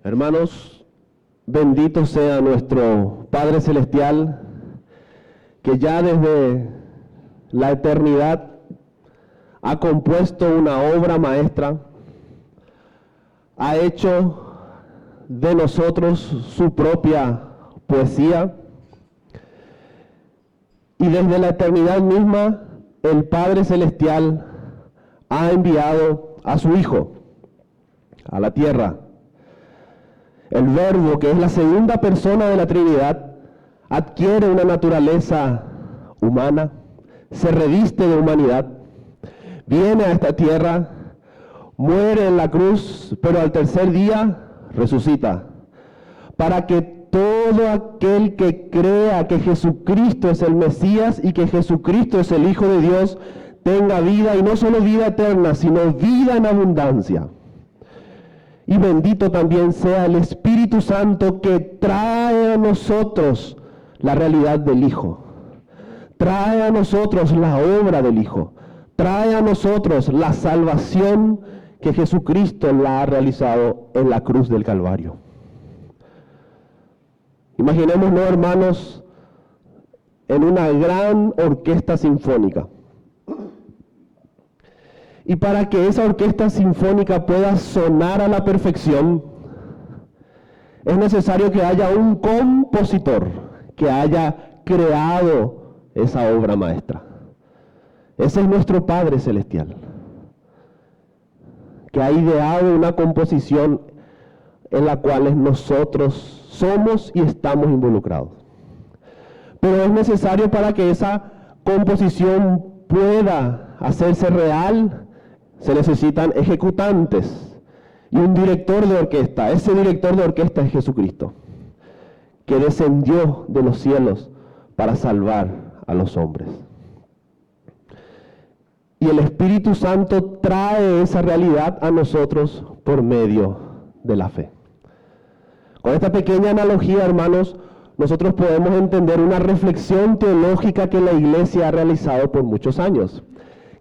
Hermanos, bendito sea nuestro Padre Celestial, que ya desde la eternidad ha compuesto una obra maestra, ha hecho de nosotros su propia poesía, y desde la eternidad misma el Padre Celestial ha enviado a su Hijo a la tierra. El Verbo, que es la segunda persona de la Trinidad, adquiere una naturaleza humana, se reviste de humanidad, viene a esta tierra, muere en la cruz, pero al tercer día resucita, para que todo aquel que crea que Jesucristo es el Mesías y que Jesucristo es el Hijo de Dios, tenga vida, y no solo vida eterna, sino vida en abundancia. Y bendito también sea el Espíritu Santo, que trae a nosotros la realidad del Hijo, trae a nosotros la obra del Hijo, trae a nosotros la salvación que Jesucristo la ha realizado en la cruz del Calvario. Imaginémonos, hermanos, en una gran orquesta sinfónica. Y para que esa orquesta sinfónica pueda sonar a la perfección, es necesario que haya un compositor que haya creado esa obra maestra. Ese es nuestro Padre Celestial, que ha ideado una composición en la cual nosotros somos y estamos involucrados. Pero es necesario, para que esa composición pueda hacerse real, se necesitan ejecutantes y un director de orquesta. Ese director de orquesta es Jesucristo, que descendió de los cielos para salvar a los hombres. Y el Espíritu Santo trae esa realidad a nosotros por medio de la fe. Con esta pequeña analogía, hermanos, nosotros podemos entender una reflexión teológica que la Iglesia ha realizado por muchos años,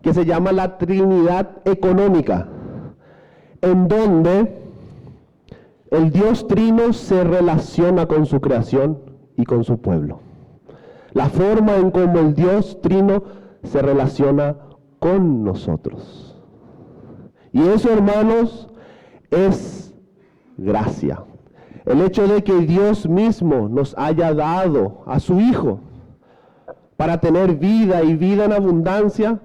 que se llama la Trinidad económica, en donde el Dios Trino se relaciona con su creación y con su pueblo. La forma en cómo el Dios Trino se relaciona con nosotros. Y eso, hermanos, es gracia. El hecho de que Dios mismo nos haya dado a su Hijo para tener vida y vida en abundancia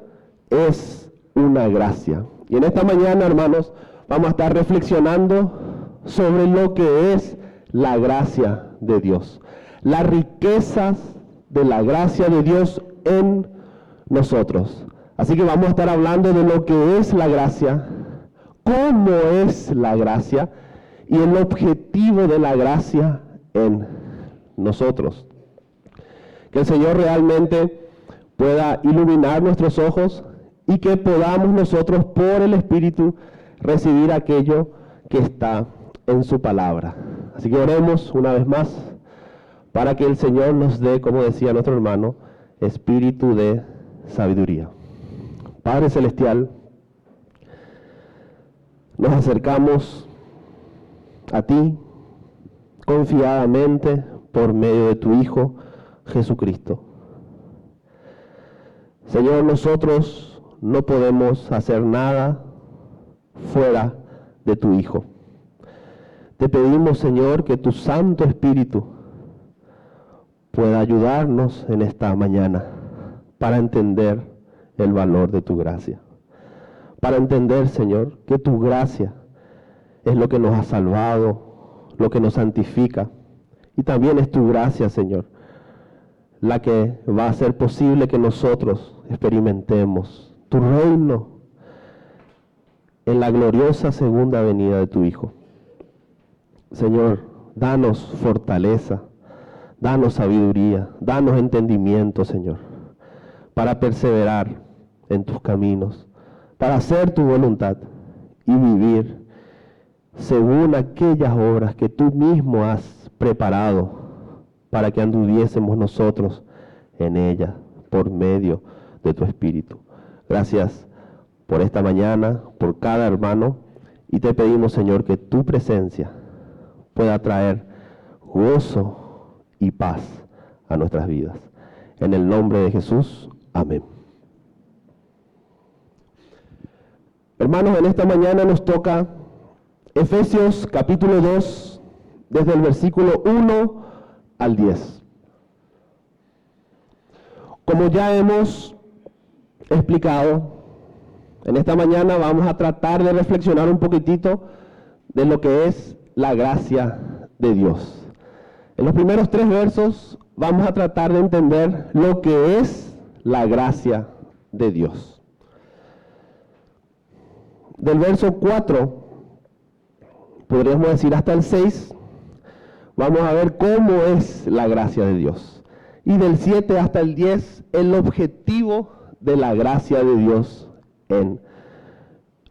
es una gracia. Y en esta mañana, hermanos, vamos a estar reflexionando sobre lo que es la gracia de Dios, las riquezas de la gracia de Dios en nosotros. Así que vamos a estar hablando de lo que es la gracia, cómo es la gracia y el objetivo de la gracia en nosotros. Que el Señor realmente pueda iluminar nuestros ojos y que podamos nosotros, por el Espíritu, recibir aquello que está en su palabra. Así que oremos una vez más para que el Señor nos dé, como decía nuestro hermano, espíritu de sabiduría. Padre Celestial, nos acercamos a ti confiadamente por medio de tu Hijo Jesucristo. Señor, nosotros no podemos hacer nada fuera de tu Hijo. Te pedimos, Señor, que tu Santo Espíritu pueda ayudarnos en esta mañana para entender el valor de tu gracia. Para entender, Señor, que tu gracia es lo que nos ha salvado, lo que nos santifica. Y también es tu gracia, Señor, la que va a hacer posible que nosotros experimentemos tu reino en la gloriosa segunda venida de tu Hijo. Señor, danos fortaleza, danos sabiduría, danos entendimiento, Señor, para perseverar en tus caminos, para hacer tu voluntad y vivir según aquellas obras que tú mismo has preparado para que anduviésemos nosotros en ellas por medio de tu Espíritu. Gracias por esta mañana, por cada hermano, y te pedimos, Señor, que tu presencia pueda traer gozo y paz a nuestras vidas. En el nombre de Jesús, amén. Hermanos, en esta mañana nos toca Efesios capítulo 2, desde el versículo 1 al 10. Como ya hemos explicado, en esta mañana vamos a tratar de reflexionar un poquitito de lo que es la gracia de Dios. En los primeros 3 versos vamos a tratar de entender lo que es la gracia de Dios. Del verso 4, podríamos decir hasta el 6, vamos a ver cómo es la gracia de Dios. Y del 7 hasta el 10, el objetivo de la gracia de Dios en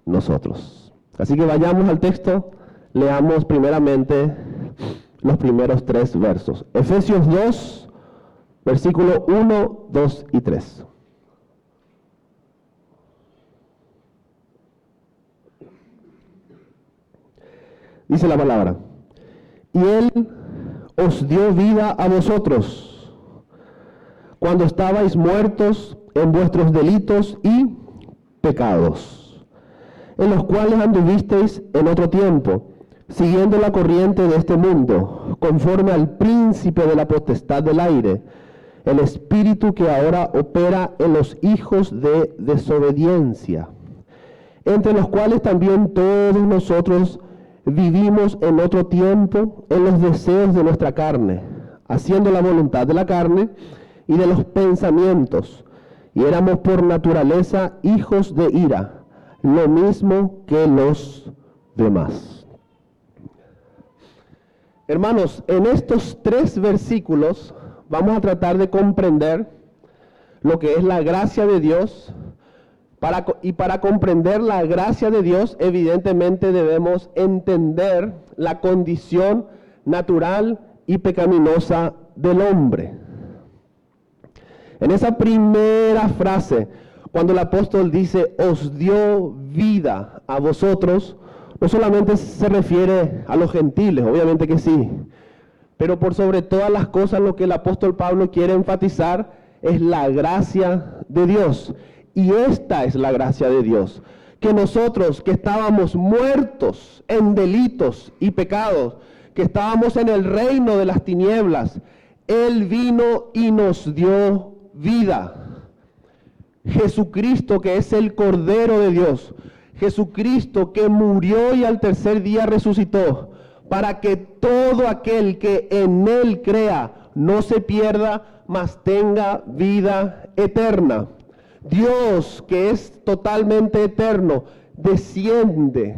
nosotros. Así que vayamos al texto, leamos primeramente los primeros 3 versos. Efesios 2, versículo 1, 2 y 3. Dice la palabra: y Él os dio vida a vosotros, cuando estabais muertos en vuestros delitos y pecados, en los cuales anduvisteis en otro tiempo, siguiendo la corriente de este mundo, conforme al príncipe de la potestad del aire, el espíritu que ahora opera en los hijos de desobediencia, entre los cuales también todos nosotros vivimos en otro tiempo en los deseos de nuestra carne, haciendo la voluntad de la carne y de los pensamientos, y éramos por naturaleza hijos de ira, lo mismo que los demás. Hermanos, en estos 3 versículos vamos a tratar de comprender lo que es la gracia de Dios. Para comprender la gracia de Dios, evidentemente debemos entender la condición natural y pecaminosa del hombre. En esa primera frase, cuando el apóstol dice, os dio vida a vosotros, no solamente se refiere a los gentiles, obviamente que sí, pero por sobre todas las cosas lo que el apóstol Pablo quiere enfatizar es la gracia de Dios. Y esta es la gracia de Dios, que nosotros que estábamos muertos en delitos y pecados, que estábamos en el reino de las tinieblas, Él vino y nos dio vida. Jesucristo, que es el Cordero de Dios, Jesucristo que murió y al tercer día resucitó, para que todo aquel que en Él crea no se pierda, mas tenga vida eterna. Dios, que es totalmente eterno, desciende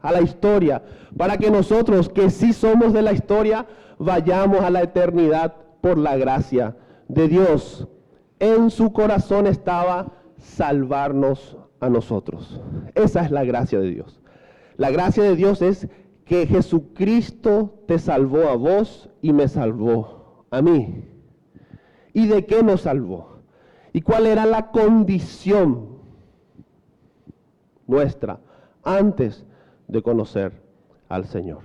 a la historia para que nosotros, que sí somos de la historia, vayamos a la eternidad por la gracia de Dios. En su corazón estaba salvarnos a nosotros. Esa es la gracia de Dios. La gracia de Dios es que Jesucristo te salvó a vos y me salvó a mí. ¿Y de qué nos salvó? ¿Y cuál era la condición nuestra antes de conocer al Señor?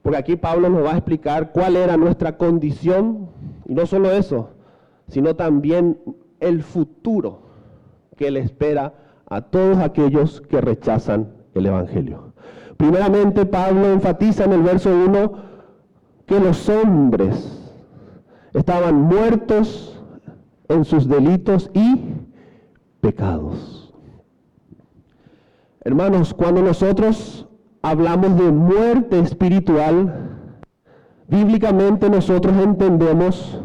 Porque aquí Pablo nos va a explicar cuál era nuestra condición, y no solo eso, sino también el futuro que le espera a todos aquellos que rechazan el Evangelio. Primeramente, Pablo enfatiza en el verso 1 que los hombres estaban muertos en sus delitos y pecados. Hermanos, cuando nosotros hablamos de muerte espiritual, bíblicamente nosotros entendemos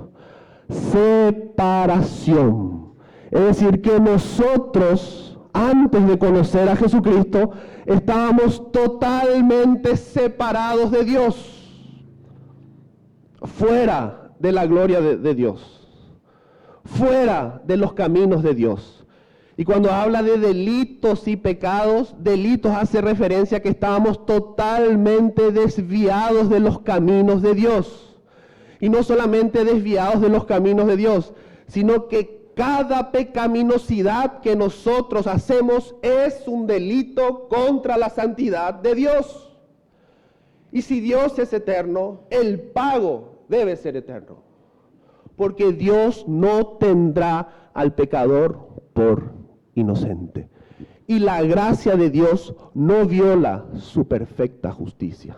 separación. Es decir, que nosotros, antes de conocer a Jesucristo, estábamos totalmente separados de Dios, fuera de la gloria de Dios, fuera de los caminos de Dios. Y cuando habla de delitos y pecados, delitos hace referencia a que estábamos totalmente desviados de los caminos de Dios. Y no solamente desviados de los caminos de Dios, sino que cada pecaminosidad que nosotros hacemos es un delito contra la santidad de Dios. Y si Dios es eterno, el pago debe ser eterno. Porque Dios no tendrá al pecador por inocente. Y la gracia de Dios no viola su perfecta justicia.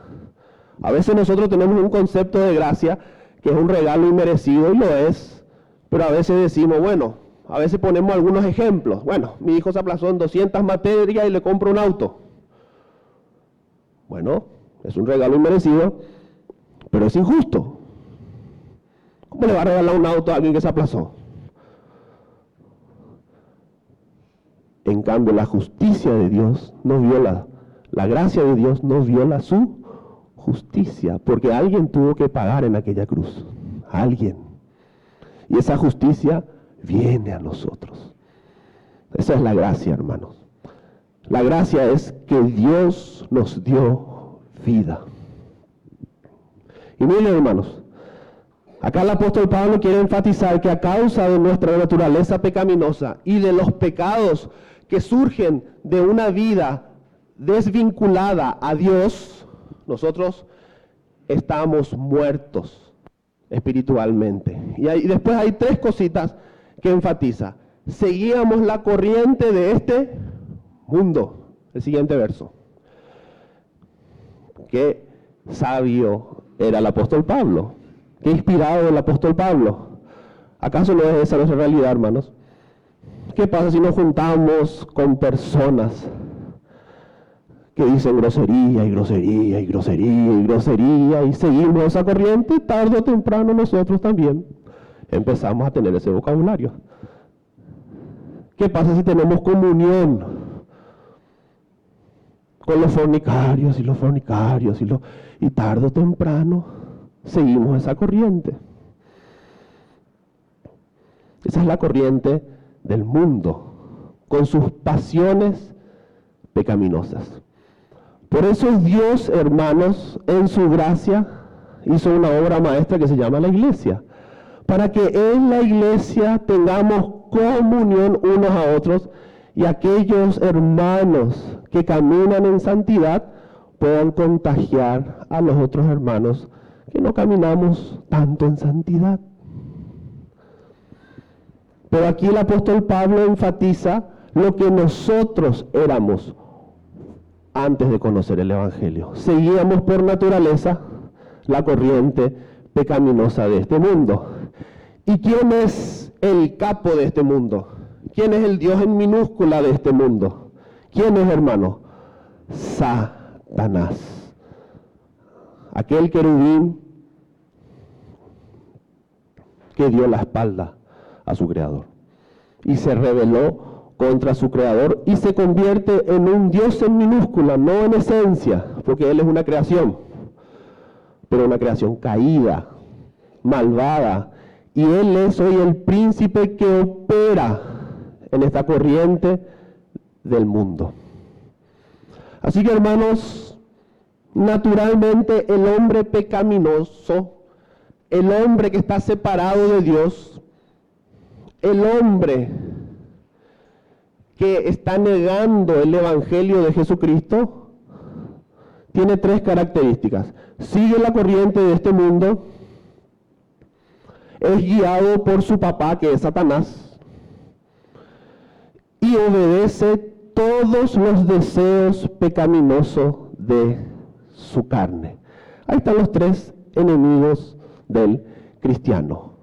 A veces nosotros tenemos un concepto de gracia que es un regalo inmerecido, y lo es, pero a veces decimos, bueno, a veces ponemos algunos ejemplos. Bueno, mi hijo se aplazó en 200 materias y le compro un auto. Bueno, es un regalo inmerecido, pero es injusto. ¿Cómo le va a regalar un auto a alguien que se aplazó? En cambio, la justicia de Dios no viola, la gracia de Dios no viola su justicia, porque alguien tuvo que pagar en aquella cruz. Alguien. Y esa justicia viene a nosotros. Esa es la gracia, hermanos. La gracia es que Dios nos dio vida. Y miren, hermanos, acá el apóstol Pablo quiere enfatizar que a causa de nuestra naturaleza pecaminosa y de los pecados que surgen de una vida desvinculada a Dios, nosotros estamos muertos espiritualmente. Y después hay tres cositas que enfatiza. Seguíamos la corriente de este mundo. El siguiente verso. Qué sabio era el apóstol Pablo. Qué inspirado el apóstol Pablo. ¿Acaso no es esa nuestra realidad, hermanos? ¿Qué pasa si nos juntamos con personas que dicen grosería y grosería y grosería y grosería y seguimos esa corriente? Tarde o temprano nosotros también empezamos a tener ese vocabulario. ¿Qué pasa si tenemos comunión con los fornicarios y tarde o temprano seguimos esa corriente? Esa es la corriente del mundo, con sus pasiones pecaminosas. Por eso Dios, hermanos, en su gracia, hizo una obra maestra que se llama la iglesia, para que en la iglesia tengamos comunión unos a otros, y aquellos hermanos que caminan en santidad puedan contagiar a los otros hermanos que no caminamos tanto en santidad. Pero aquí el apóstol Pablo enfatiza lo que nosotros éramos antes de conocer el Evangelio. Seguíamos por naturaleza la corriente pecaminosa de este mundo. ¿Y quién es el capo de este mundo? ¿Quién es el Dios en minúscula de este mundo? ¿Quién es, hermano? Satanás. Aquel querubín que dio la espalda a su creador y se rebeló contra su creador y se convierte en un Dios en minúscula, no en esencia, porque él es una creación, pero una creación caída, malvada, y él es hoy el príncipe que opera en esta corriente del mundo. Así que, hermanos, naturalmente el hombre pecaminoso, el hombre que está separado de Dios, el hombre que está negando el Evangelio de Jesucristo, tiene tres características. Sigue la corriente de este mundo, es guiado por su papá, que es Satanás, y obedece todos los deseos pecaminosos de su carne. Ahí están los tres enemigos del cristiano: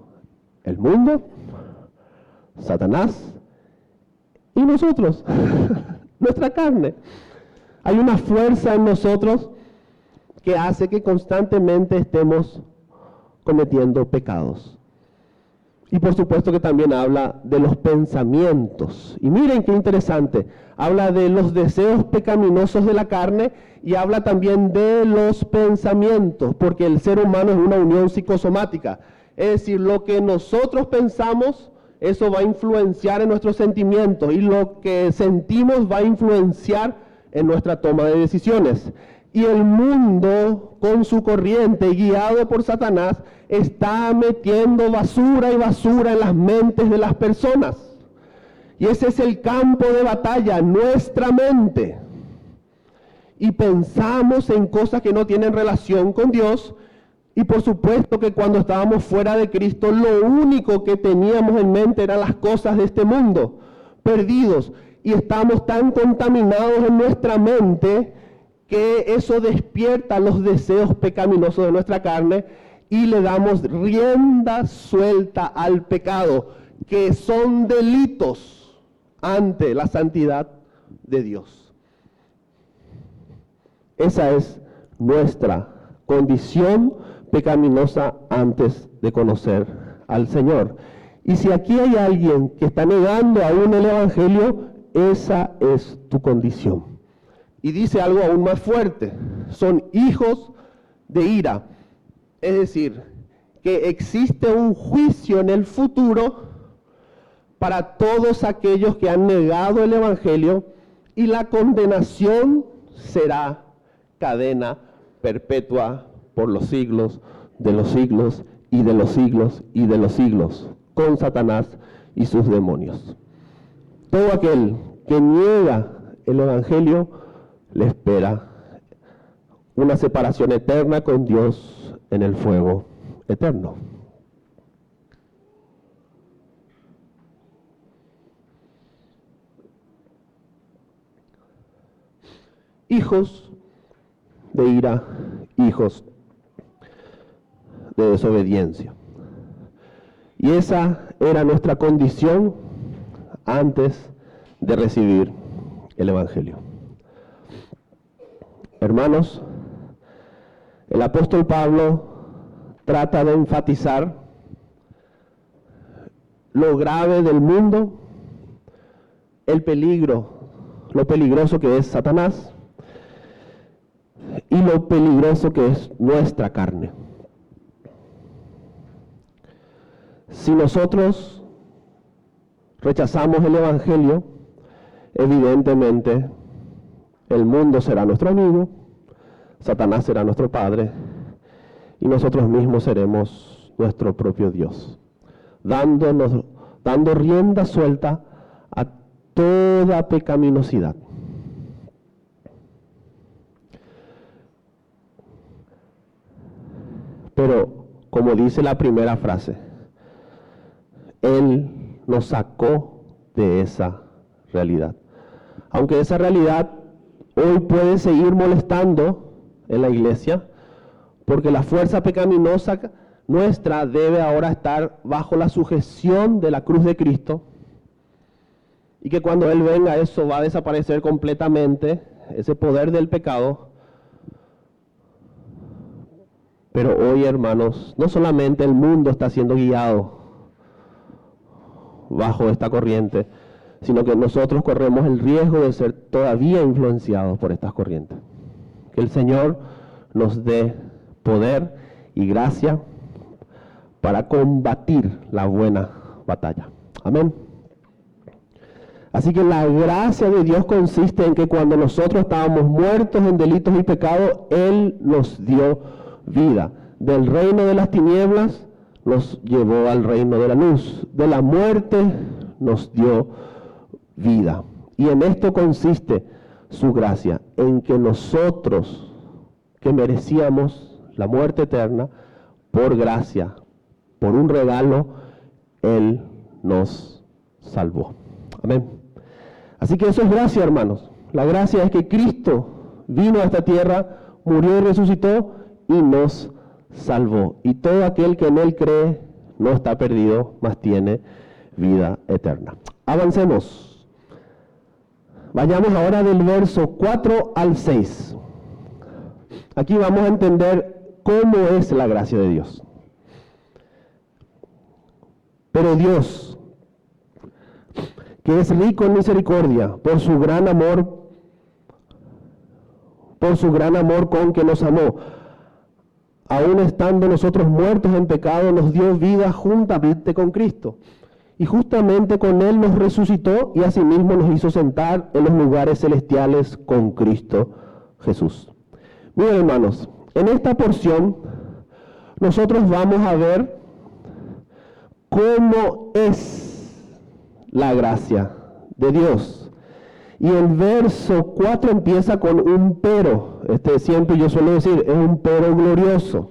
el mundo, Satanás y nosotros, nuestra carne. Hay una fuerza en nosotros que hace que constantemente estemos cometiendo pecados. Y por supuesto que también habla de los pensamientos. Y miren qué interesante, habla de los deseos pecaminosos de la carne y habla también de los pensamientos, porque el ser humano es una unión psicosomática. Es decir, lo que nosotros pensamos, eso va a influenciar en nuestros sentimientos, y lo que sentimos va a influenciar en nuestra toma de decisiones. Y el mundo, con su corriente, guiado por Satanás, está metiendo basura y basura en las mentes de las personas. Y ese es el campo de batalla, nuestra mente. y pensamos en cosas que no tienen relación con Dios. Y por supuesto que cuando estábamos fuera de Cristo, lo único que teníamos en mente eran las cosas de este mundo, perdidos. Y estamos tan contaminados en nuestra mente que eso despierta los deseos pecaminosos de nuestra carne y le damos rienda suelta al pecado, que son delitos ante la santidad de Dios. Esa es nuestra condición pecaminosa antes de conocer al Señor. Y si aquí hay alguien que está negando aún el Evangelio, esa es tu condición. Y dice algo aún más fuerte: son hijos de ira. Es decir, que existe un juicio en el futuro para todos aquellos que han negado el Evangelio, y la condenación será cadena perpetua por los siglos de los siglos y de los siglos y de los siglos, con Satanás y sus demonios. Todo aquel que niega el Evangelio le espera una separación eterna con Dios en el fuego eterno. Hijos de ira, hijos de desobediencia. Y esa era nuestra condición antes de recibir el Evangelio. Hermanos, el apóstol Pablo trata de enfatizar lo grave del mundo, el peligro, lo peligroso que es Satanás y lo peligroso que es nuestra carne. Si nosotros rechazamos el Evangelio, evidentemente el mundo será nuestro amigo, Satanás será nuestro padre y nosotros mismos seremos nuestro propio Dios, dando rienda suelta a toda pecaminosidad. Pero, como dice la primera frase, Él nos sacó de esa realidad. Aunque esa realidad hoy puede seguir molestando en la iglesia, porque la fuerza pecaminosa nuestra debe ahora estar bajo la sujeción de la cruz de Cristo, y que cuando Él venga eso va a desaparecer completamente, ese poder del pecado. Pero hoy, hermanos, no solamente el mundo está siendo guiado bajo esta corriente, sino que nosotros corremos el riesgo de ser todavía influenciados por estas corrientes. Que el Señor nos dé poder y gracia para combatir la buena batalla. Amén. Así que la gracia de Dios consiste en que cuando nosotros estábamos muertos en delitos y pecados, Él nos dio vida. Del reino de las tinieblas nos llevó al reino de la luz. De la muerte nos dio vida. Y en esto consiste su gracia, en que nosotros, que merecíamos la muerte eterna, por gracia, por un regalo, Él nos salvó. Amén. Así que eso es gracia, hermanos. La gracia es que Cristo vino a esta tierra, murió y resucitó y nos salvó. Y todo aquel que en Él cree no está perdido, mas tiene vida eterna. Avancemos. Vayamos ahora del verso 4 al 6. Aquí vamos a entender cómo es la gracia de Dios. Pero Dios, que es rico en misericordia, por su gran amor con que nos amó, aun estando nosotros muertos en pecado, nos dio vida juntamente con Cristo. Y justamente con Él nos resucitó y asimismo nos hizo sentar en los lugares celestiales con Cristo Jesús. Miren, hermanos, en esta porción nosotros vamos a ver cómo es la gracia de Dios. Y el verso 4 empieza con un pero. Siempre yo suelo decir, es un pero glorioso.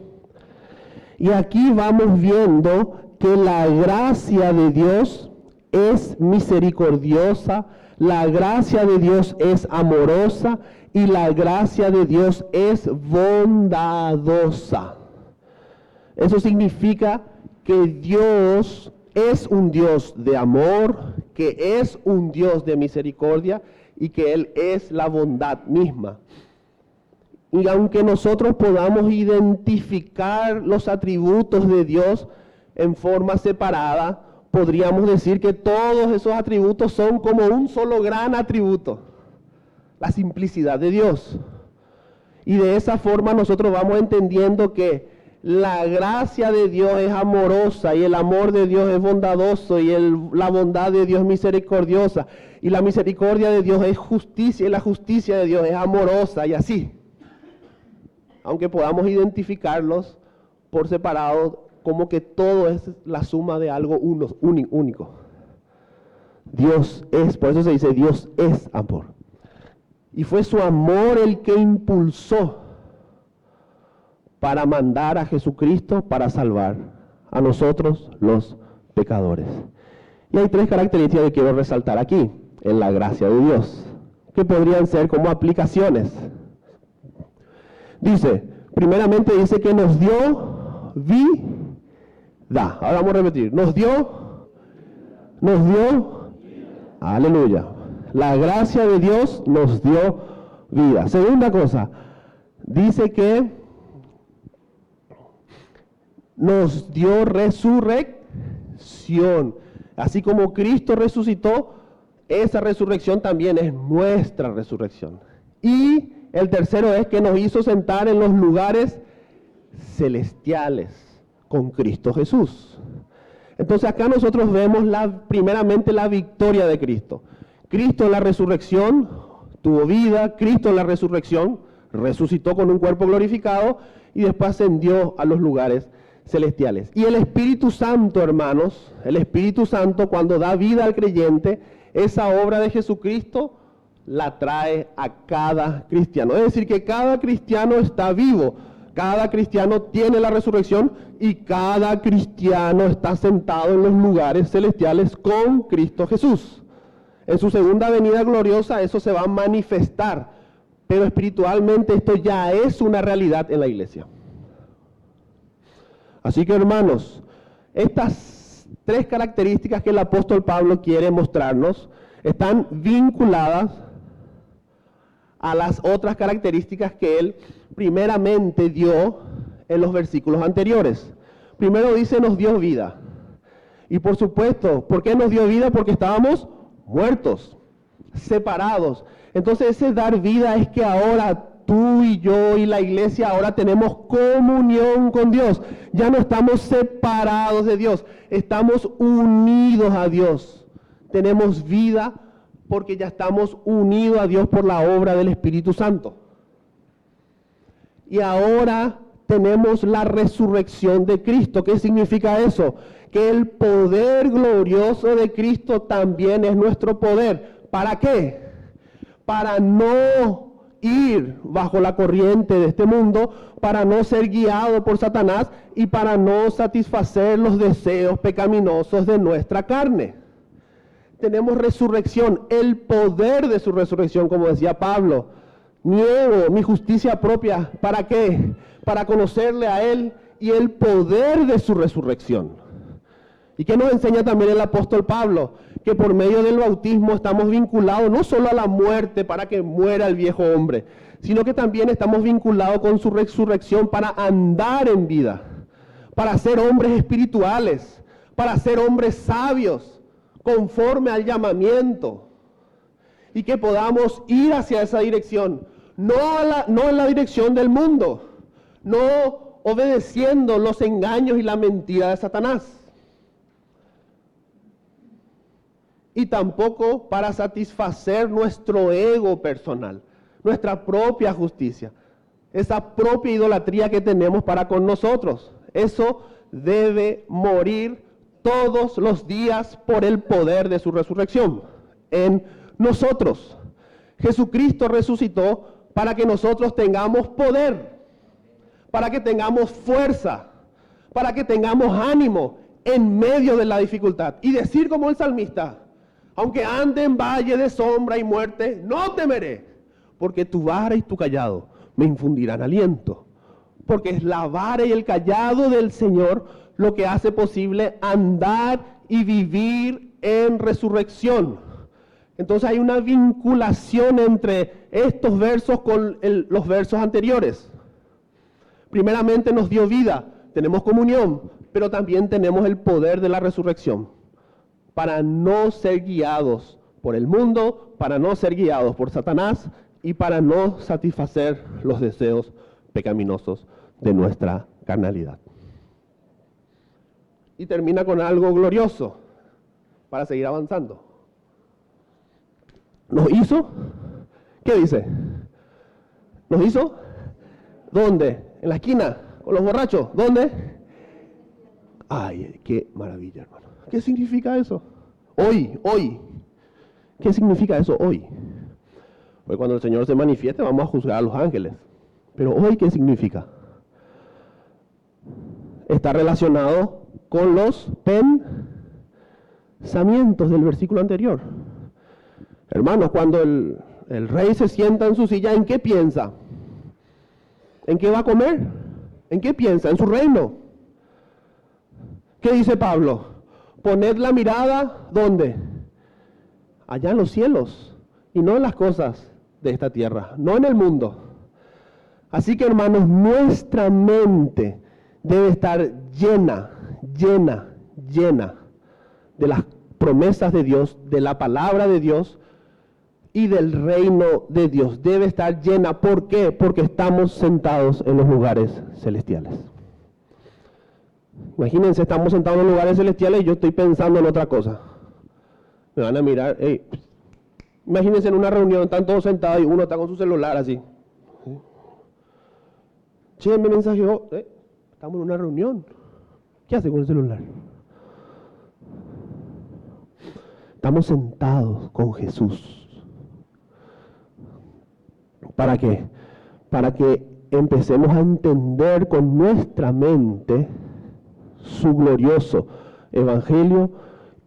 Y aquí vamos viendo que la gracia de Dios es misericordiosa, la gracia de Dios es amorosa y la gracia de Dios es bondadosa. Eso significa que Dios es un Dios de amor, que es un Dios de misericordia y que Él es la bondad misma. Y aunque nosotros podamos identificar los atributos de Dios en forma separada, podríamos decir que todos esos atributos son como un solo gran atributo, la simplicidad de Dios. Y de esa forma nosotros vamos entendiendo que la gracia de Dios es amorosa y el amor de Dios es bondadoso y la bondad de Dios es misericordiosa y la misericordia de Dios es justicia y la justicia de Dios es amorosa y así. Aunque podamos identificarlos por separado, como que todo es la suma de algo único. Dios es, por eso se dice Dios es amor. Y fue su amor el que impulsó para mandar a Jesucristo para salvar a nosotros los pecadores. Y hay tres características que quiero resaltar aquí, en la gracia de Dios, que podrían ser como aplicaciones. Dice, primeramente dice que nos dio vida. Ahora vamos a repetir, nos dio, aleluya. La gracia de Dios nos dio vida. Segunda cosa, dice que nos dio resurrección. Así como Cristo resucitó, esa resurrección también es nuestra resurrección. Y el tercero es que nos hizo sentar en los lugares celestiales con Cristo Jesús. Entonces acá nosotros vemos primeramente la victoria de Cristo. Cristo en la resurrección tuvo vida, Cristo en la resurrección resucitó con un cuerpo glorificado y después ascendió a los lugares celestiales. Y el Espíritu Santo, hermanos, el Espíritu Santo cuando da vida al creyente, esa obra de Jesucristo la trae a cada cristiano. Es decir, que cada cristiano está vivo, cada cristiano tiene la resurrección y cada cristiano está sentado en los lugares celestiales con Cristo Jesús. En su segunda venida gloriosa eso se va a manifestar, pero espiritualmente esto ya es una realidad en la iglesia. Así que, hermanos, estas tres características que el apóstol Pablo quiere mostrarnos están vinculadas a las otras características que él primeramente dio en los versículos anteriores. Primero dice, nos dio vida. Y por supuesto, ¿por qué nos dio vida? Porque estábamos muertos, separados. Entonces ese dar vida es que ahora tú y yo y la iglesia ahora tenemos comunión con Dios. Ya no estamos separados de Dios, estamos unidos a Dios. Tenemos vida porque ya estamos unidos a Dios por la obra del Espíritu Santo. Y ahora tenemos la resurrección de Cristo. ¿Qué significa eso? Que el poder glorioso de Cristo también es nuestro poder. ¿Para qué? Para no ir bajo la corriente de este mundo, para no ser guiado por Satanás y para no satisfacer los deseos pecaminosos de nuestra carne. Tenemos resurrección, el poder de su resurrección, como decía Pablo. Niego mi justicia propia, ¿para qué? Para conocerle a Él y el poder de su resurrección. ¿Y qué nos enseña también el apóstol Pablo? Que por medio del bautismo estamos vinculados no solo a la muerte para que muera el viejo hombre, sino que también estamos vinculados con su resurrección para andar en vida, para ser hombres espirituales, para ser hombres sabios, conforme al llamamiento, y que podamos ir hacia esa dirección, no en la dirección del mundo, no obedeciendo los engaños y la mentira de Satanás. Y tampoco para satisfacer nuestro ego personal, nuestra propia justicia, esa propia idolatría que tenemos para con nosotros. Eso debe morir todos los días por el poder de su resurrección en nosotros. Jesucristo resucitó para que nosotros tengamos poder, para que tengamos fuerza, para que tengamos ánimo en medio de la dificultad. Y decir como el salmista, aunque ande en valle de sombra y muerte, no temeré, porque tu vara y tu cayado me infundirán aliento. Porque es la vara y el cayado del Señor lo que hace posible andar y vivir en resurrección. Entonces hay una vinculación entre estos versos con los versos anteriores. Primeramente nos dio vida, tenemos comunión, pero también tenemos el poder de la resurrección para no ser guiados por el mundo, para no ser guiados por Satanás y para no satisfacer los deseos pecaminosos de nuestra carnalidad. Y termina con algo glorioso para seguir avanzando. ¿Nos hizo? ¿Qué dice? ¿Nos hizo? ¿Dónde? ¿En la esquina? ¿Con los borrachos? ¿Dónde? Ay, qué maravilla, hermano. ¿Qué significa eso? Hoy. ¿Qué significa eso hoy? Pues cuando el Señor se manifieste vamos a juzgar a los ángeles. Pero hoy, ¿qué significa? Está relacionado con los pensamientos del versículo anterior. Hermanos, cuando el rey se sienta en su silla, ¿en qué piensa? ¿En qué va a comer? ¿En qué piensa? En su reino. ¿Qué dice Pablo? Poned la mirada, ¿dónde? Allá en los cielos, y no en las cosas de esta tierra, no en el mundo. Así que, hermanos, nuestra mente debe estar llena de las promesas de Dios, de la palabra de Dios y del reino de Dios. Debe estar llena. ¿Por qué? Porque estamos sentados en los lugares celestiales. Imagínense, estamos sentados en los lugares celestiales y yo estoy pensando en otra cosa. Me van a mirar, hey. Imagínense en una reunión, están todos sentados y uno está con su celular así. Che, me mensajeó, estamos en una reunión. ¿Qué hace con el celular? Estamos sentados con Jesús. ¿Para qué? Para que empecemos a entender con nuestra mente su glorioso evangelio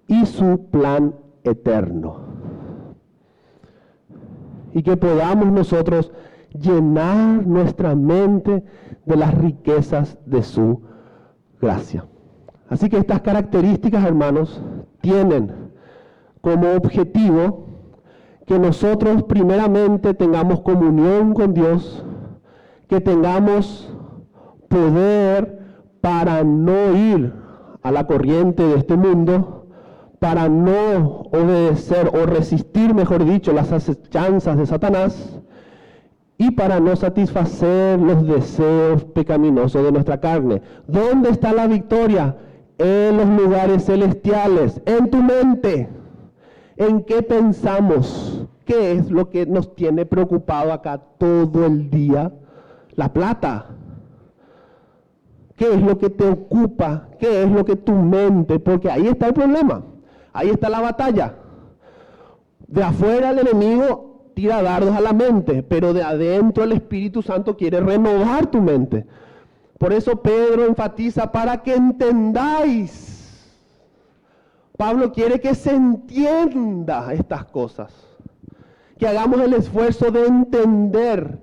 y su plan eterno. Y que podamos nosotros llenar nuestra mente de las riquezas de su gracia. Así que estas características, hermanos, tienen como objetivo que nosotros primeramente tengamos comunión con Dios, que tengamos poder para no ir a la corriente de este mundo, para no obedecer o resistir, mejor dicho, las acechanzas de Satanás, y para no satisfacer los deseos pecaminosos de nuestra carne. ¿Dónde está la victoria? En los lugares celestiales, en tu mente. ¿En qué pensamos? ¿Qué es lo que nos tiene preocupado acá todo el día? La plata. ¿Qué es lo que te ocupa? ¿Qué es lo que tu mente? Porque ahí está el problema. Ahí está la batalla. De afuera el enemigo tira dardos a la mente, pero de adentro el Espíritu Santo quiere renovar tu mente. Por eso Pedro enfatiza para que entendáis. Pablo quiere que se entienda estas cosas. Que hagamos el esfuerzo de entender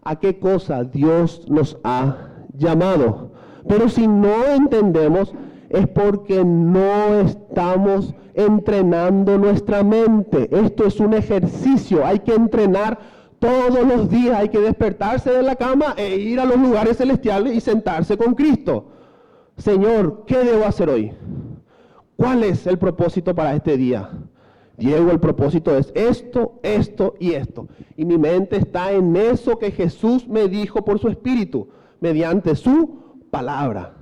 a qué cosa Dios nos ha llamado. Pero si no entendemos, es porque no estamos entrenando nuestra mente. Esto es un ejercicio, hay que entrenar todos los días, hay que despertarse de la cama e ir a los lugares celestiales y sentarse con Cristo. Señor, ¿qué debo hacer hoy? ¿Cuál es el propósito para este día? Diego, el propósito es esto, esto y esto. Y mi mente está en eso que Jesús me dijo por su Espíritu, mediante su palabra.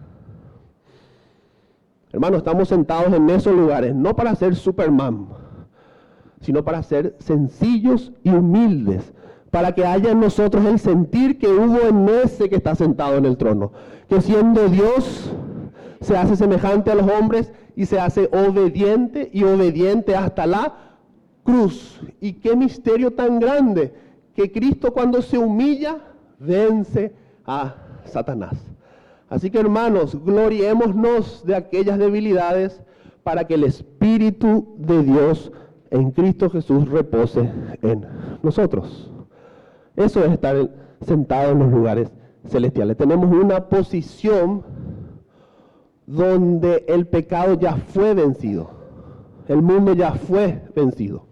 Hermanos, estamos sentados en esos lugares, no para ser Superman, sino para ser sencillos y humildes, para que haya en nosotros el sentir que hubo en ese que está sentado en el trono, que siendo Dios se hace semejante a los hombres y se hace obediente y obediente hasta la cruz. Y qué misterio tan grande, que Cristo cuando se humilla, vence a Satanás. Así que hermanos, gloriémonos de aquellas debilidades para que el Espíritu de Dios en Cristo Jesús repose en nosotros. Eso es estar sentado en los lugares celestiales. Tenemos una posición donde el pecado ya fue vencido. El mundo ya fue vencido.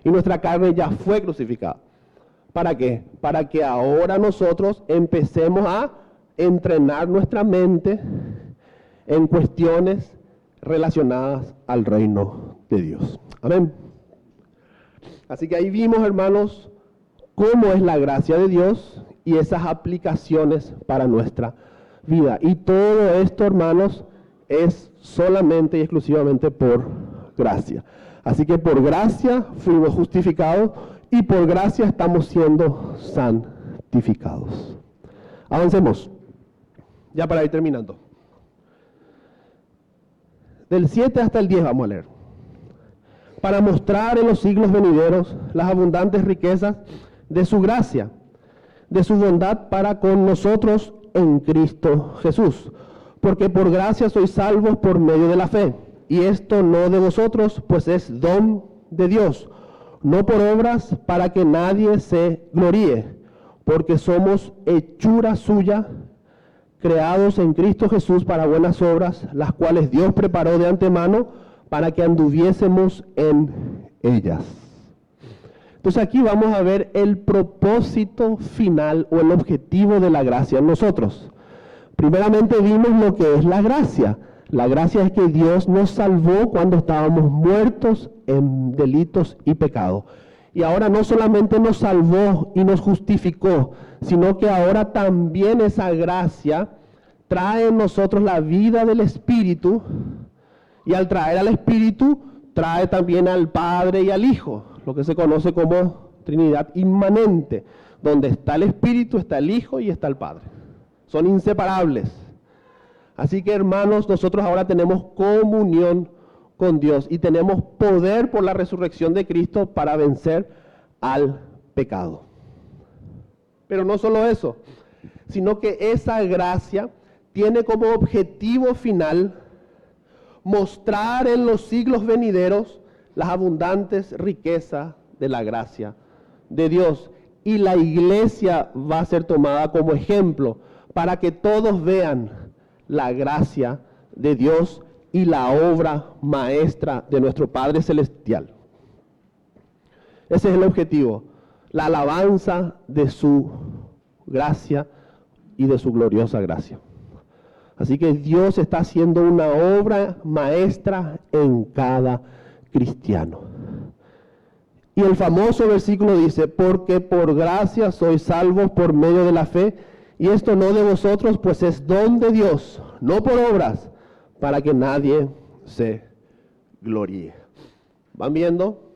Y nuestra carne ya fue crucificada. ¿Para qué? Para que ahora nosotros empecemos a entrenar nuestra mente en cuestiones relacionadas al reino de Dios. Amén. Así que ahí vimos, hermanos, cómo es la gracia de Dios y esas aplicaciones para nuestra vida. Y todo esto, hermanos, es solamente y exclusivamente por gracia. Así que por gracia fuimos justificados y por gracia estamos siendo santificados. Avancemos, ya para ir terminando. Del 7 hasta el 10 vamos a leer. Para mostrar en los siglos venideros las abundantes riquezas de su gracia, de su bondad para con nosotros en Cristo Jesús. Porque por gracia sois salvos por medio de la fe. Y esto no de vosotros, pues es don de Dios, no por obras para que nadie se gloríe, porque somos hechura suya, creados en Cristo Jesús para buenas obras, las cuales Dios preparó de antemano para que anduviésemos en ellas. Entonces aquí vamos a ver el propósito final o el objetivo de la gracia en nosotros. Primeramente vimos lo que es la gracia. La gracia es que Dios nos salvó cuando estábamos muertos en delitos y pecados. Y ahora no solamente nos salvó y nos justificó, sino que ahora también esa gracia trae en nosotros la vida del Espíritu, y al traer al Espíritu, trae también al Padre y al Hijo, lo que se conoce como Trinidad inmanente, donde está el Espíritu, está el Hijo y está el Padre. Son inseparables. Así que, hermanos, nosotros ahora tenemos comunión con Dios y tenemos poder por la resurrección de Cristo para vencer al pecado. Pero no solo eso, sino que esa gracia tiene como objetivo final mostrar en los siglos venideros las abundantes riquezas de la gracia de Dios. Y la iglesia va a ser tomada como ejemplo para que todos vean la gracia de Dios y la obra maestra de nuestro Padre Celestial. Ese es el objetivo, la alabanza de su gracia y de su gloriosa gracia. Así que Dios está haciendo una obra maestra en cada cristiano. Y el famoso versículo dice, porque por gracia sois salvos por medio de la fe, y esto no de vosotros, pues es don de Dios, no por obras, para que nadie se gloríe. ¿Van viendo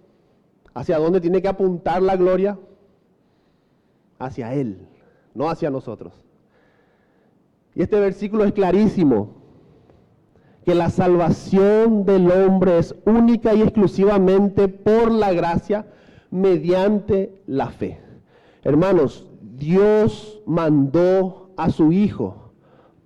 hacia dónde tiene que apuntar la gloria? Hacia Él, no hacia nosotros. Y este versículo es clarísimo, que la salvación del hombre es única y exclusivamente por la gracia mediante la fe. Hermanos, Dios mandó a su Hijo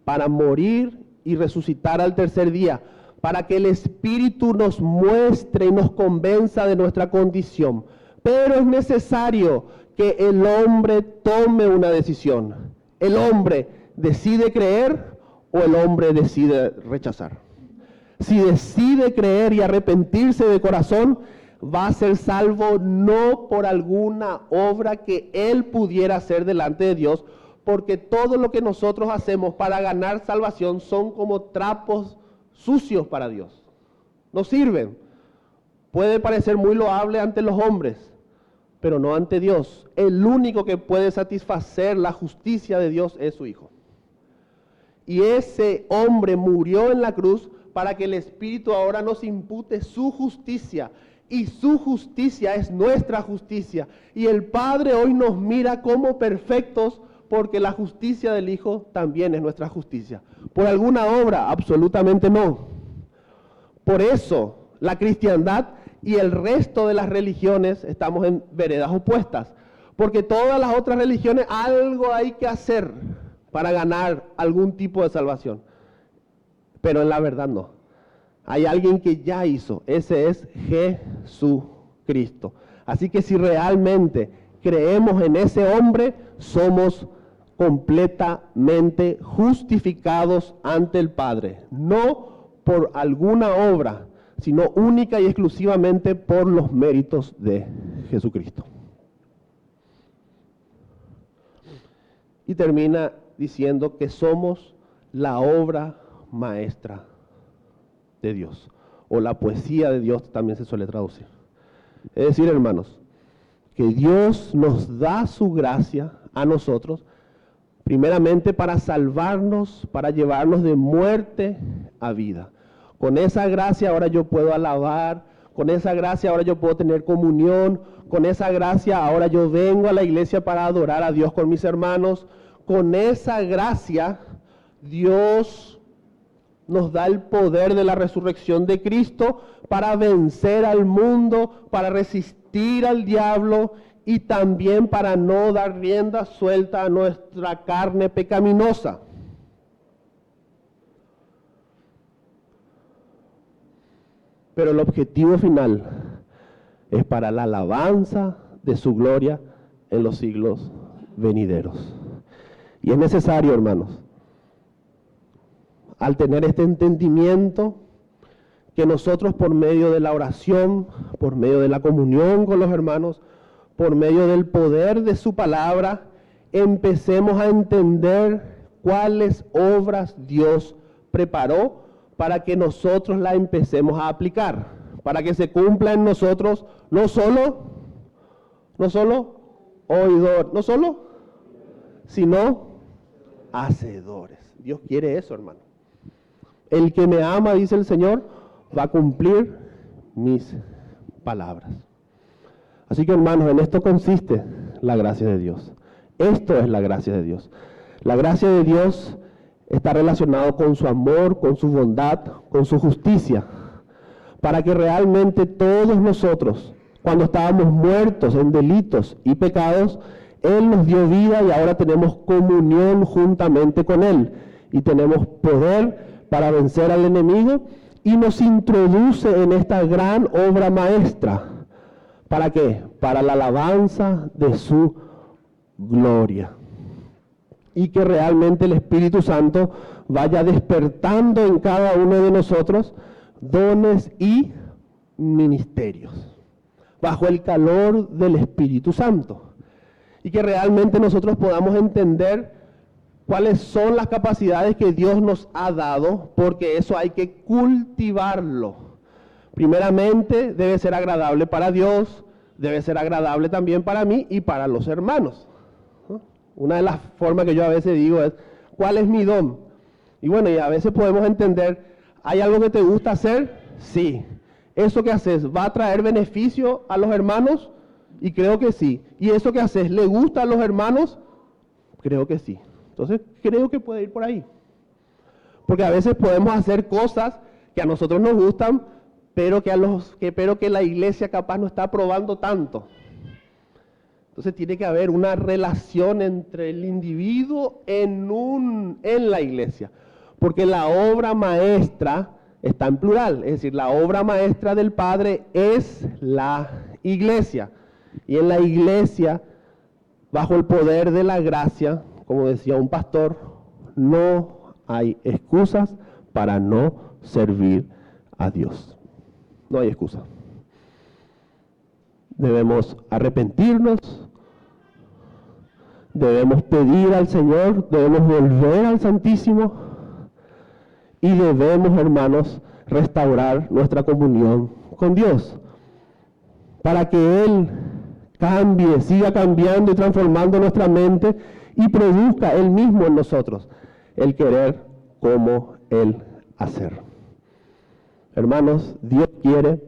para morir y resucitar al tercer día, para que el Espíritu nos muestre y nos convenza de nuestra condición. Pero es necesario que el hombre tome una decisión. El hombre decide creer o el hombre decide rechazar. Si decide creer y arrepentirse de corazón, va a ser salvo no por alguna obra que él pudiera hacer delante de Dios, porque todo lo que nosotros hacemos para ganar salvación son como trapos sucios para Dios. No sirven. Puede parecer muy loable ante los hombres, pero no ante Dios. El único que puede satisfacer la justicia de Dios es su Hijo. Y ese hombre murió en la cruz para que el Espíritu ahora nos impute su justicia. Y su justicia es nuestra justicia. Y el Padre hoy nos mira como perfectos porque la justicia del Hijo también es nuestra justicia. ¿Por alguna obra? Absolutamente no. Por eso la cristiandad y el resto de las religiones estamos en veredas opuestas. Porque todas las otras religiones algo hay que hacer para ganar algún tipo de salvación. Pero en la verdad no. Hay alguien que ya hizo. Ese es Jesucristo. Así que si realmente creemos en ese hombre, somos completamente justificados ante el Padre. No por alguna obra, sino única y exclusivamente por los méritos de Jesucristo. Y termina diciendo que somos la obra maestra de Dios, o la poesía de Dios también se suele traducir. Es decir, hermanos, que Dios nos da su gracia a nosotros, primeramente para salvarnos, para llevarnos de muerte a vida. Con esa gracia ahora yo puedo alabar, con esa gracia ahora yo puedo tener comunión, con esa gracia ahora yo vengo a la iglesia para adorar a Dios con mis hermanos. Con esa gracia Dios nos da el poder de la resurrección de Cristo para vencer al mundo, para resistir al diablo y también para no dar rienda suelta a nuestra carne pecaminosa. Pero el objetivo final es para la alabanza de su gloria en los siglos venideros. Y es necesario, hermanos, al tener este entendimiento, que nosotros por medio de la oración, por medio de la comunión con los hermanos, por medio del poder de su palabra, empecemos a entender cuáles obras Dios preparó para que nosotros la empecemos a aplicar, para que se cumpla en nosotros no solo oidor, sino hacedores. Dios quiere eso, hermano. El que me ama, dice el Señor, va a cumplir mis palabras. Así que, hermanos, en esto consiste la gracia de Dios. Esto es la gracia de Dios. La gracia de Dios está relacionado con su amor, con su bondad, con su justicia, para que realmente todos nosotros, cuando estábamos muertos en delitos y pecados, Él nos dio vida y ahora tenemos comunión juntamente con Él y tenemos poder para vencer al enemigo y nos introduce en esta gran obra maestra. ¿Para qué? Para la alabanza de su gloria. Y que realmente el Espíritu Santo vaya despertando en cada uno de nosotros dones y ministerios, bajo el calor del Espíritu Santo. Y que realmente nosotros podamos entender cuáles son las capacidades que Dios nos ha dado, porque eso hay que cultivarlo. Primeramente, debe ser agradable para Dios, debe ser agradable también para mí y para los hermanos. Una de las formas que yo a veces digo es, ¿cuál es mi don? Y bueno, y a veces podemos entender, ¿hay algo que te gusta hacer? Sí. ¿Eso que haces va a traer beneficio a los hermanos? Y creo que sí. ¿Y eso que haces le gusta a los hermanos? Creo que sí. Entonces, creo que puede ir por ahí. Porque a veces podemos hacer cosas que a nosotros nos gustan, pero que la iglesia capaz no está aprobando tanto. Entonces tiene que haber una relación entre el individuo en la iglesia. Porque la obra maestra está en plural. Es decir, la obra maestra del Padre es la iglesia. Y en la iglesia, bajo el poder de la gracia, como decía un pastor, no hay excusas para no servir a Dios. No hay excusa. Debemos arrepentirnos, debemos pedir al Señor, debemos volver al Santísimo y debemos, hermanos, restaurar nuestra comunión con Dios para que Él cambie, siga cambiando y transformando nuestra mente y produzca Él mismo en nosotros el querer como el hacer. Hermanos, Dios quiere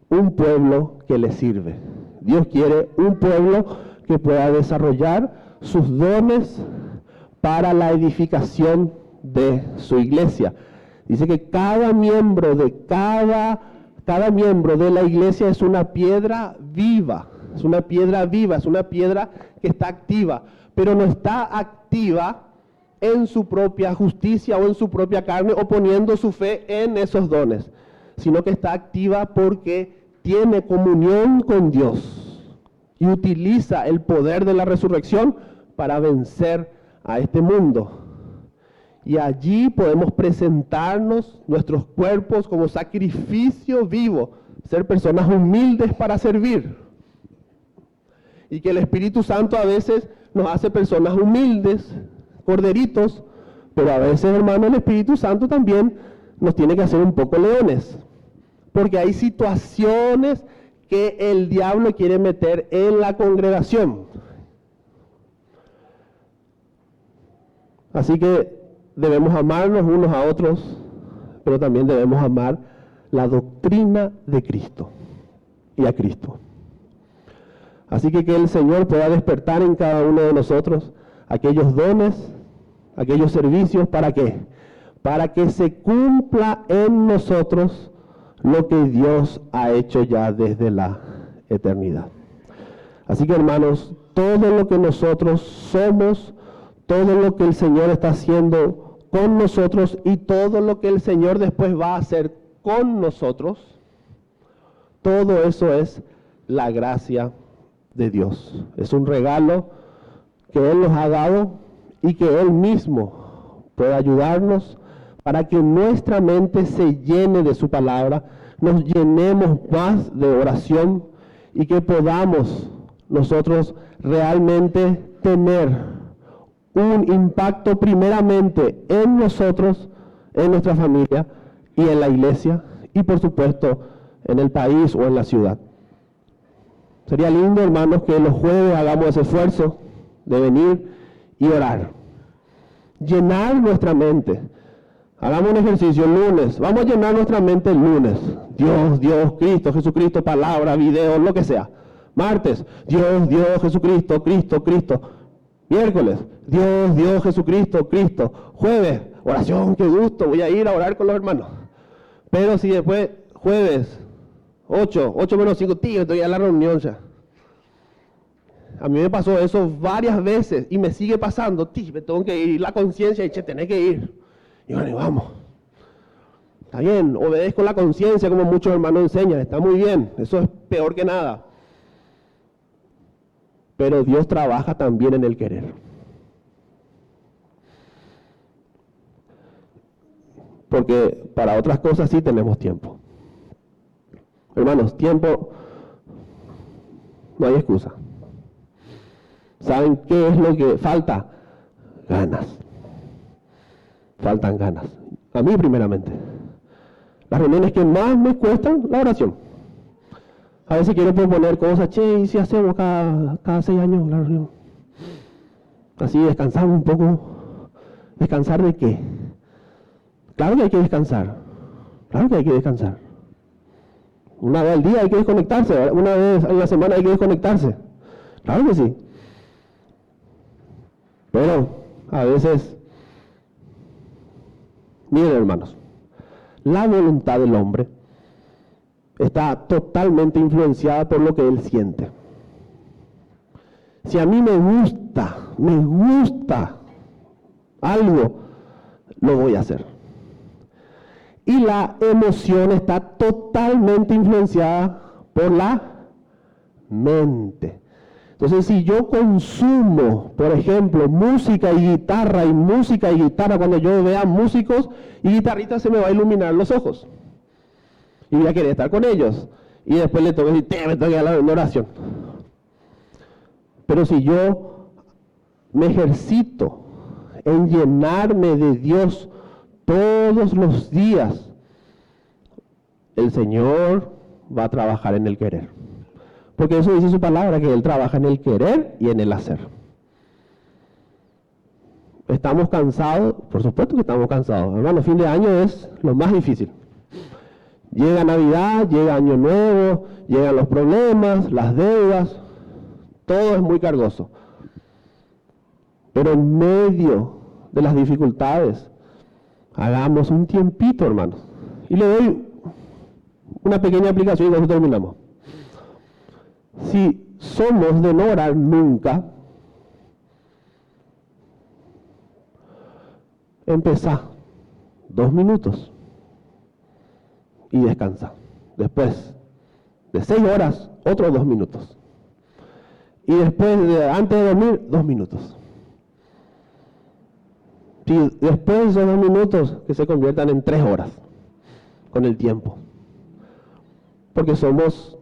un pueblo que le sirve. Dios quiere un pueblo que pueda desarrollar sus dones para la edificación de su iglesia. Dice que cada miembro de cada cada miembro de la iglesia es una piedra viva, es una piedra viva, es una piedra que está activa, pero no está activa en su propia justicia o en su propia carne o poniendo su fe en esos dones, sino que está activa porque tiene comunión con Dios y utiliza el poder de la resurrección para vencer a este mundo. Y allí podemos presentarnos nuestros cuerpos como sacrificio vivo, ser personas humildes para servir. Y que el Espíritu Santo a veces nos hace personas humildes, corderitos, pero a veces, hermano, el Espíritu Santo también nos tiene que hacer un poco leones. Porque hay situaciones que el diablo quiere meter en la congregación. Así que debemos amarnos unos a otros, pero también debemos amar la doctrina de Cristo y a Cristo. Así que el Señor pueda despertar en cada uno de nosotros aquellos dones, aquellos servicios, ¿para qué? Para que se cumpla en nosotros lo que Dios ha hecho ya desde la eternidad. Así que, hermanos, todo lo que nosotros somos, todo lo que el Señor está haciendo con nosotros y todo lo que el Señor después va a hacer con nosotros, todo eso es la gracia de Dios. Es un regalo que Él nos ha dado y que Él mismo puede ayudarnos para que nuestra mente se llene de su palabra, nos llenemos más de oración y que podamos nosotros realmente tener un impacto primeramente en nosotros, en nuestra familia y en la iglesia y por supuesto en el país o en la ciudad. Sería lindo, hermanos, que los jueves hagamos ese esfuerzo de venir y orar. Llenar nuestra mente. Hagamos un ejercicio el lunes. Vamos a llenar nuestra mente el lunes. Dios, Dios, Cristo, Jesucristo, palabra, video, lo que sea. Martes, Dios, Dios, Jesucristo, Cristo, Cristo. Miércoles, Dios, Dios, Jesucristo, Cristo. Jueves, oración, qué gusto, voy a ir a orar con los hermanos. Pero si después, jueves, 8 menos 5, tío, estoy a la reunión ya. A mí me pasó eso varias veces y me sigue pasando. Tío, me tengo que ir, la conciencia dice, tenés que ir. Y bueno, y vamos. Está bien, obedezco la conciencia como muchos hermanos enseñan, está muy bien, eso es peor que nada. Pero Dios trabaja también en el querer. Porque para otras cosas sí tenemos tiempo. Hermanos, tiempo, no hay excusa. ¿Saben qué es lo que falta? Ganas. Faltan ganas. A mí primeramente. Las reuniones que más me cuestan, la oración. A veces quiero proponer cosas, che, ¿y si hacemos cada 6 años la reunión? Así descansamos un poco. ¿Descansar de qué? Claro que hay que descansar. Claro que hay que descansar. Una vez al día hay que desconectarse. Una vez a la semana hay que desconectarse. Claro que sí. Pero a veces, miren hermanos, la voluntad del hombre está totalmente influenciada por lo que él siente. Si a mí me gusta algo, lo voy a hacer. Y la emoción está totalmente influenciada por la mente. Entonces, si yo consumo, por ejemplo, música y guitarra, cuando yo vea músicos y guitarristas, se me va a iluminar los ojos. Y voy a querer estar con ellos. Y después le tengo que decir, me tengo que ir a la oración. Pero si yo me ejercito en llenarme de Dios todos los días, el Señor va a trabajar en el querer. Porque eso dice su palabra, que Él trabaja en el querer y en el hacer. ¿Estamos cansados? Por supuesto que estamos cansados. Hermano, fin de año es lo más difícil. Llega Navidad, llega Año Nuevo, llegan los problemas, las deudas, todo es muy cargoso. Pero en medio de las dificultades, hagamos un tiempito, hermanos. Y le doy Una pequeña aplicación y con eso terminamos. Si somos de no orar nunca, empezá 2 minutos y descansa. Después de 6 horas, otros 2 minutos. Y después, antes de dormir, 2 minutos. Y después de esos 2 minutos, que se conviertan en 3 horas con el tiempo. Porque somos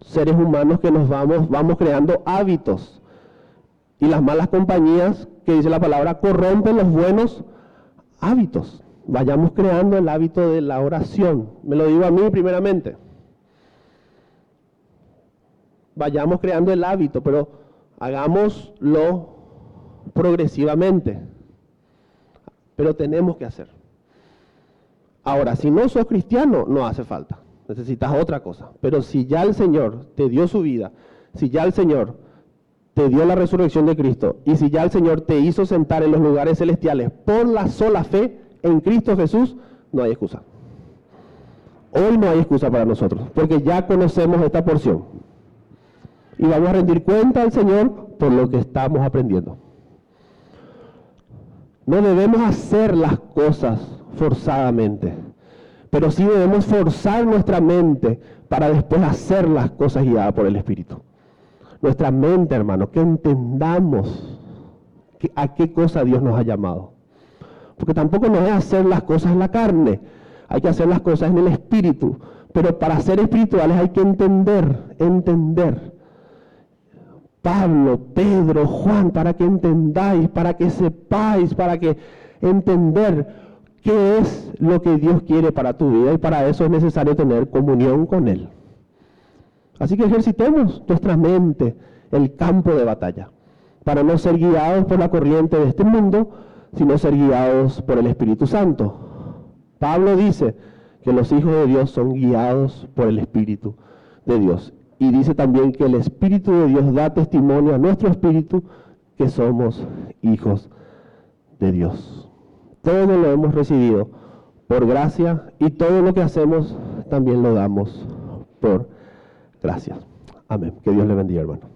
seres humanos que nos vamos creando hábitos. Y las malas compañías, que dice la palabra, corrompen los buenos hábitos. Vayamos creando el hábito de la oración. Me lo digo a mí primeramente. Vayamos creando el hábito, pero hagámoslo progresivamente. Pero tenemos que hacer. Ahora, si no sos cristiano, no hace falta. Necesitas otra cosa. Pero si ya el Señor te dio su vida, si ya el Señor te dio la resurrección de Cristo, y si ya el Señor te hizo sentar en los lugares celestiales por la sola fe en Cristo Jesús, no hay excusa. Hoy no hay excusa para nosotros, porque ya conocemos esta porción. Y vamos a rendir cuenta al Señor por lo que estamos aprendiendo. No debemos hacer las cosas forzadamente, pero sí debemos forzar nuestra mente para después hacer las cosas guiadas por el Espíritu. Nuestra mente, hermano, que entendamos a qué cosa Dios nos ha llamado. Porque tampoco nos es hacer las cosas en la carne, hay que hacer las cosas en el Espíritu. Pero para ser espirituales hay que entender. Pablo, Pedro, Juan, para que entendáis, para que sepáis, para que entender qué es lo que Dios quiere para tu vida, y para eso es necesario tener comunión con Él. Así que ejercitemos nuestra mente, el campo de batalla, para no ser guiados por la corriente de este mundo, sino ser guiados por el Espíritu Santo. Pablo dice que los hijos de Dios son guiados por el Espíritu de Dios. Y dice también que el Espíritu de Dios da testimonio a nuestro espíritu que somos hijos de Dios. Todo lo hemos recibido por gracia, y todo lo que hacemos también lo damos por gracia. Amén. Que Dios le bendiga, hermano.